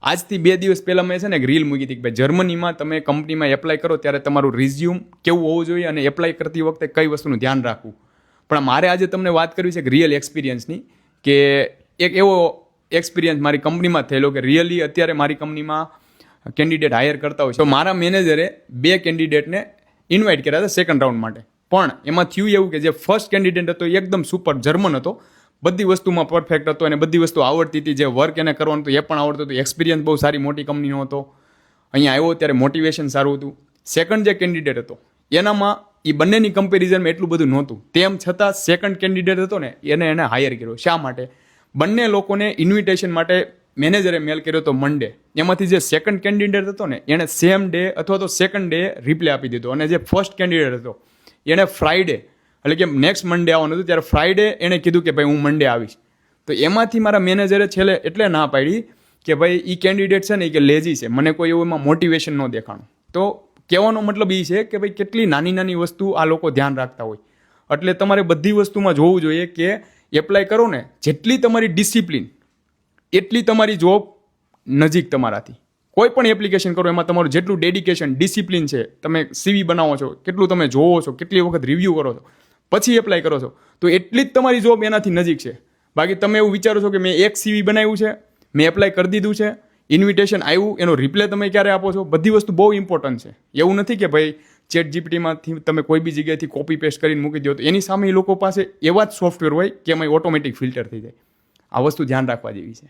આજથી 2 દિવસ પહેલાં મેં છે ને એક રીલ મૂકી હતી કે ભાઈ જર્મનીમાં તમે કંપનીમાં એપ્લાય કરો ત્યારે તમારું રિઝ્યુમ કેવું હોવું જોઈએ અને એપ્લાય કરતી વખતે કઈ વસ્તુનું ધ્યાન રાખવું. પણ મારે આજે તમને વાત કરવી છે કે રિયલ એક્સપિરિયન્સની, કે એક એવો એક્સપિરિયન્સ મારી કંપનીમાં થયેલો કે રિયલી અત્યારે મારી કંપનીમાં કેન્ડિડેટ હાયર કરતા હોય છે. તો મારા મેનેજરે 2 કેન્ડિડેટને ઇન્વાઇટ કર્યા હતા સેકન્ડ રાઉન્ડ માટે. પણ એમાં થયું એવું કે જે ફર્સ્ટ કેન્ડિડેટ હતો એ એકદમ સુપર જર્મન હતો, બધી વસ્તુમાં પરફેક્ટ હતો અને બધી વસ્તુ આવડતી હતી, જે વર્ક એને કરવાનું હતું એ પણ આવડતું હતું, એક્સપિરિયન્સ બહુ સારી મોટી કંપનીનો હતો, અહીંયા આવ્યો ત્યારે મોટિવેશન સારું હતું. સેકન્ડ જે કેન્ડિડેટ હતો એનામાં એ બંનેની કમ્પેરિઝનમાં એટલું બધું નહોતું, તેમ છતાં સેકન્ડ કેન્ડિડેટ હતો ને એને હાયર કર્યો. શા માટે? બંને લોકોને ઇન્વિટેશન માટે મેનેજરે મેલ કર્યો હતો મંડે. એમાંથી જે સેકન્ડ કેન્ડિડેટ હતો ને એણે સેમ ડે અથવા તો સેકન્ડ ડે રિપ્લાય આપી દીધો, અને જે ફર્સ્ટ કેન્ડિડેટ હતો એણે ફ્રાઈડે, એટલે કે નેક્સ્ટ મંડે આવવાનું હતું, ત્યારે ફ્રાઈડે એણે કીધું કે ભાઈ હું મંડે આવીશ. તો એમાંથી મારા મેનેજરે છેલ્લે એટલે ના પાડી કે ભાઈ એ કેન્ડિડેટ છે ને એ કે લેઝી છે, મને કોઈ એવું એમાં મોટિવેશન ન દેખાણું. તો કહેવાનો મતલબ એ છે કે ભાઈ કેટલી નાની નાની વસ્તુ આ લોકો ધ્યાન રાખતા હોય. એટલે તમારે બધી વસ્તુમાં જોવું જોઈએ કે એપ્લાય કરો ને, જેટલી તમારી ડિસિપ્લિન એટલી તમારી જોબ નજીક તમારાથી. કોઈ પણ એપ્લિકેશન કરો એમાં તમારું જેટલું ડેડિકેશન ડિસિપ્લિન છે, તમે સીવી બનાવો છો, કેટલું તમે જોવો છો, કેટલી વખત રિવ્યૂ કરો છો, પછી એપ્લાય કરો છો, તો એટલી જ તમારી જોબ એનાથી નજીક છે. બાકી તમે એવું વિચારો છો કે મેં એક સીવી બનાવ્યું છે, મેં એપ્લાય કરી દીધું છે, ઇન્વિટેશન આવ્યું, એનો રિપ્લે તમે ક્યારે આપો છો, બધી વસ્તુ બહુ ઇમ્પોર્ટન્ટ છે. એવું નથી કે ભાઈ ચેટ જીપીટીમાંથી તમે કોઈ બી જગ્યાએથી કોપી પેસ્ટ કરીને મૂકી દો, તો એની સામે એ લોકો પાસે એવા જ સોફ્ટવેર હોય કે એમાં ઓટોમેટિક ફિલ્ટર થઈ જાય. આ વસ્તુ ધ્યાન રાખવા જેવી છે.